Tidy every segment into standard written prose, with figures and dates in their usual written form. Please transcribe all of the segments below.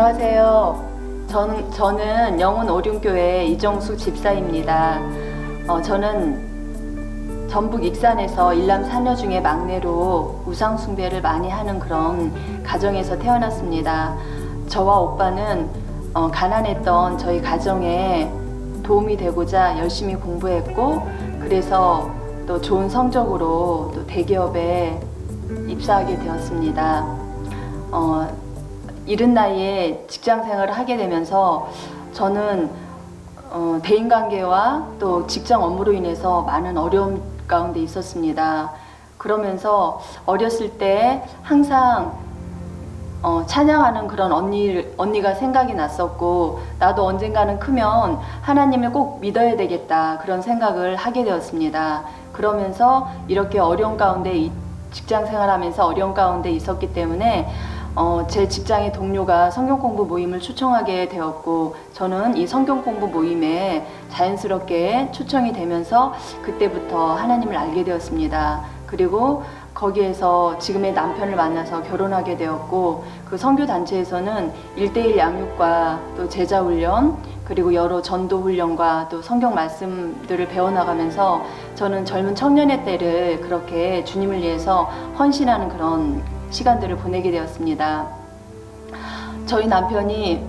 안녕하세요. 저는 영훈 오륜교회 이정수 집사입니다. 저는 전북 익산에서 일남 사녀 중에 막내로 우상 숭배를 많이 하는 그런 가정에서 태어났습니다. 저와 오빠는 가난했던 저희 가정에 도움이 되고자 열심히 공부했고, 그래서 또 좋은 성적으로 또 대기업에 입사하게 되었습니다. 이른 나이에 직장 생활을 하게 되면서 저는 대인관계와 또 직장 업무로 인해서 많은 어려움 가운데 있었습니다. 그러면서 어렸을 때 항상 찬양하는 그런 언니가 생각이 났었고, 나도 언젠가는 크면 하나님을 꼭 믿어야 되겠다, 그런 생각을 하게 되었습니다. 그러면서 이렇게 어려운 가운데, 직장 생활하면서 어려운 가운데 있었기 때문에 제 직장의 동료가 성경 공부 모임을 초청하게 되었고, 저는 이 성경 공부 모임에 자연스럽게 초청이 되면서 그때부터 하나님을 알게 되었습니다. 그리고 거기에서 지금의 남편을 만나서 결혼하게 되었고, 그 선교단체에서는 1:1 양육과 또 제자훈련, 그리고 여러 전도훈련과 또 성경 말씀들을 배워나가면서 저는 젊은 청년의 때를 그렇게 주님을 위해서 헌신하는 그런 시간들을 보내게 되었습니다. 저희 남편이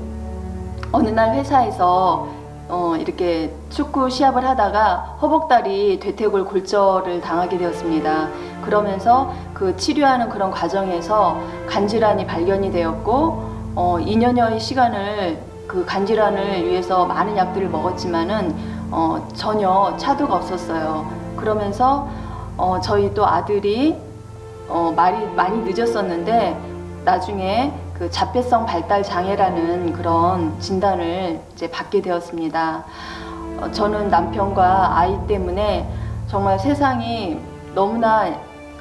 어느 날 회사에서 이렇게 축구 시합을 하다가 허벅다리 대퇴골 골절을 당하게 되었습니다. 그러면서 그 치료하는 그런 과정에서 간질환이 발견이 되었고, 2년여의 시간을 그 간질환을 위해서 많은 약들을 먹었지만은 전혀 차도가 없었어요. 그러면서 저희 또 아들이 말이 많이 늦었었는데 나중에 그 자폐성 발달 장애라는 그런 진단을 이제 받게 되었습니다. 저는 남편과 아이 때문에 정말 세상이 너무나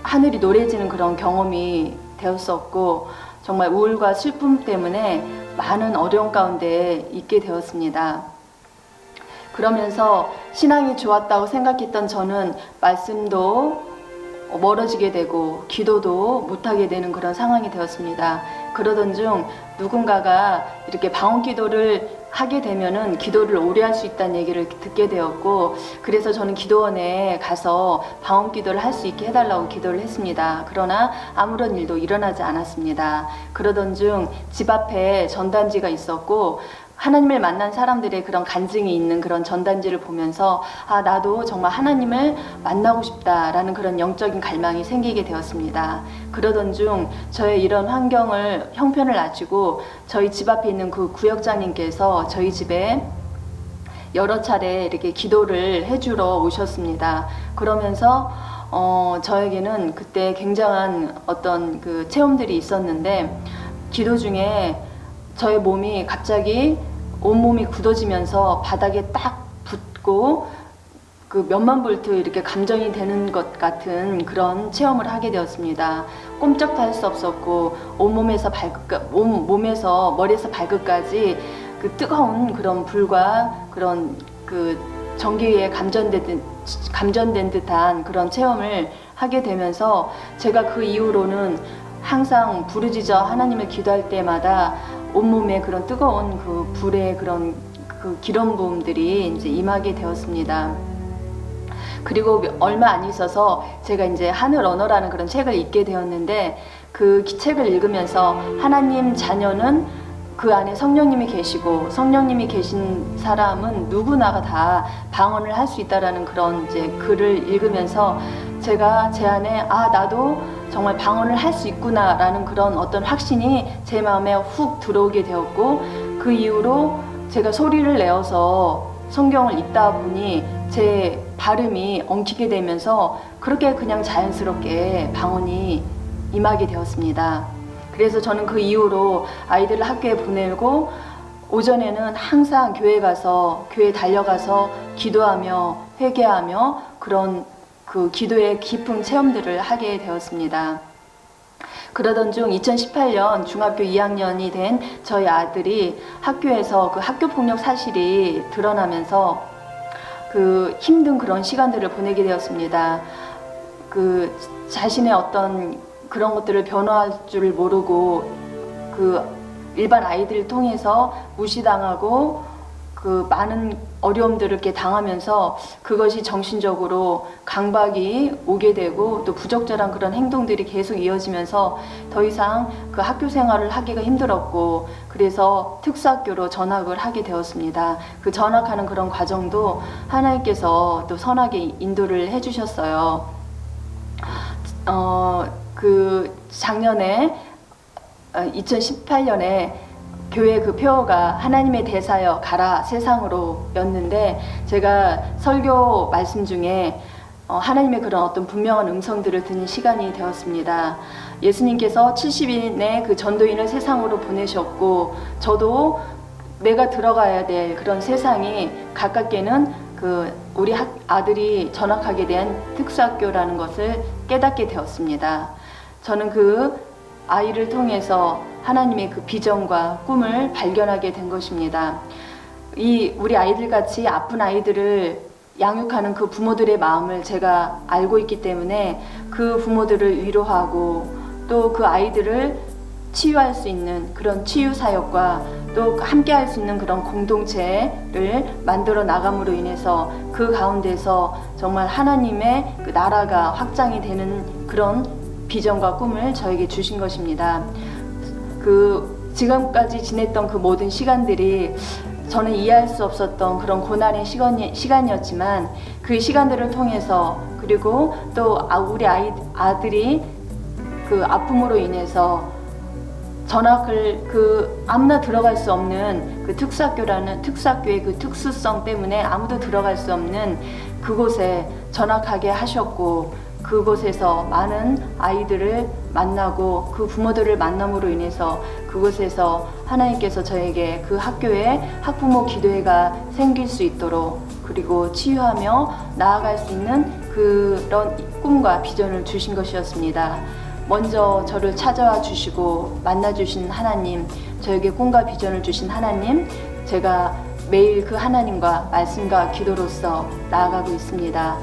하늘이 노래지는 그런 경험이 되었었고, 정말 우울과 슬픔 때문에 많은 어려움 가운데 있게 되었습니다. 그러면서 신앙이 좋았다고 생각했던 저는 말씀도 멀어지게 되고 기도도 못하게 되는 그런 상황이 되었습니다. 그러던 중 누군가가 이렇게 방언 기도를 하게 되면은 기도를 오래 할 수 있다는 얘기를 듣게 되었고, 그래서 저는 기도원에 가서 방언 기도를 할 수 있게 해달라고 기도를 했습니다. 그러나 아무런 일도 일어나지 않았습니다. 그러던 중 집 앞에 전단지가 있었고, 하나님을 만난 사람들의 그런 간증이 있는 그런 전단지를 보면서 나도 정말 하나님을 만나고 싶다라는 그런 영적인 갈망이 생기게 되었습니다. 그러던 중 저의 이런 형편을 아시고 저희 집 앞에 있는 그 구역장님께서 저희 집에 여러 차례 이렇게 기도를 해주러 오셨습니다. 그러면서 저에게는 그때 굉장한 어떤 그 체험들이 있었는데, 기도 중에 저의 몸이 갑자기 온몸이 굳어지면서 바닥에 딱 붙고 그 몇만 볼트 이렇게 감정이 되는 것 같은 그런 체험을 하게 되었습니다. 꼼짝도 할 수 없었고 온몸에서 머리에서 발끝까지 그 뜨거운 그런 불과 그런 그 전기에 감전된 듯한 그런 체험을 하게 되면서 제가 그 이후로는 항상 부르짖어 하나님을 기도할 때마다 온몸에 그런 뜨거운 그 불의 그런 그 기름 부음들이 이제 임하게 되었습니다. 그리고 얼마 안 있어서 제가 이제 하늘 언어라는 그런 책을 읽게 되었는데, 그 책을 읽으면서 하나님 자녀는 그 안에 성령님이 계시고 성령님이 계신 사람은 누구나가 다 방언을 할 수 있다라는 그런 이제 글을 읽으면서 제가 제 안에 나도 정말 방언을 할 수 있구나라는 그런 어떤 확신이 제 마음에 훅 들어오게 되었고, 그 이후로 제가 소리를 내어서 성경을 읽다 보니 제 발음이 엉키게 되면서 그렇게 그냥 자연스럽게 방언이 임하게 되었습니다. 그래서 저는 그 이후로 아이들을 학교에 보내고 오전에는 항상 교회 달려가서 기도하며 회개하며 그런 그 기도의 깊은 체험들을 하게 되었습니다. 그러던 중 2018년 중학교 2학년이 된 저희 아들이 학교에서 그 학교폭력 사실이 드러나면서 그 힘든 그런 시간들을 보내게 되었습니다. 그 자신의 어떤 그런 것들을 변호할 줄 모르고 그 일반 아이들을 통해서 무시당하고 그 많은 어려움들을 이렇게 당하면서 그것이 정신적으로 강박이 오게 되고 또 부적절한 그런 행동들이 계속 이어지면서 더 이상 그 학교 생활을 하기가 힘들었고, 그래서 특수학교로 전학을 하게 되었습니다. 그 전학하는 그런 과정도 하나님께서 또 선하게 인도를 해주셨어요. 그 작년에 2018년에 교회 그 표어가 하나님의 대사여 가라 세상으로 였는데, 제가 설교 말씀 중에 하나님의 그런 어떤 분명한 음성들을 듣는 시간이 되었습니다. 예수님께서 70인의 그 전도인을 세상으로 보내셨고, 저도 내가 들어가야 될 그런 세상이 가깝게는 그 우리 아들이 전학하게 된 특수학교라는 것을 깨닫게 되었습니다. 저는 그 아이를 통해서 하나님의 그 비전과 꿈을 발견하게 된 것입니다. 우리 아이들 같이 아픈 아이들을 양육하는 그 부모들의 마음을 제가 알고 있기 때문에 그 부모들을 위로하고 또 그 아이들을 치유할 수 있는 그런 치유 사역과 또 함께 할 수 있는 그런 공동체를 만들어 나감으로 인해서 그 가운데서 정말 하나님의 그 나라가 확장이 되는 그런 비전과 꿈을 저에게 주신 것입니다. 그 지금까지 지냈던 그 모든 시간들이 저는 이해할 수 없었던 그런 고난의 시간이었지만, 그 시간들을 통해서, 그리고 또 우리 아들이 그 아픔으로 인해서 전학을 아무나 들어갈 수 없는 그 특수학교의 그 특수성 때문에 아무도 들어갈 수 없는 그곳에 전학하게 하셨고, 그곳에서 많은 아이들을 만나고 그 부모들을 만남으로 인해서 그곳에서 하나님께서 저에게 그 학교에 학부모 기도회가 생길 수 있도록, 그리고 치유하며 나아갈 수 있는 그런 꿈과 비전을 주신 것이었습니다. 먼저 저를 찾아와 주시고 만나 주신 하나님, 저에게 꿈과 비전을 주신 하나님, 제가 매일 그 하나님과 말씀과 기도로서 나아가고 있습니다.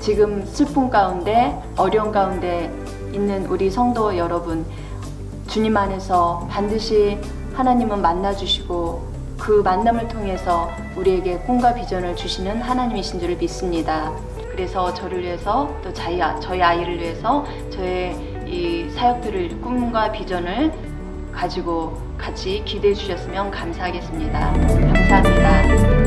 지금 슬픔 가운데, 어려움 가운데 있는 우리 성도 여러분, 주님 안에서 반드시 하나님은 만나주시고 그 만남을 통해서 우리에게 꿈과 비전을 주시는 하나님이신 줄을 믿습니다. 그래서 저를 위해서 또 저희 아이를 위해서 저의 이 사역들을, 꿈과 비전을 가지고 같이 기대해 주셨으면 감사하겠습니다. 감사합니다.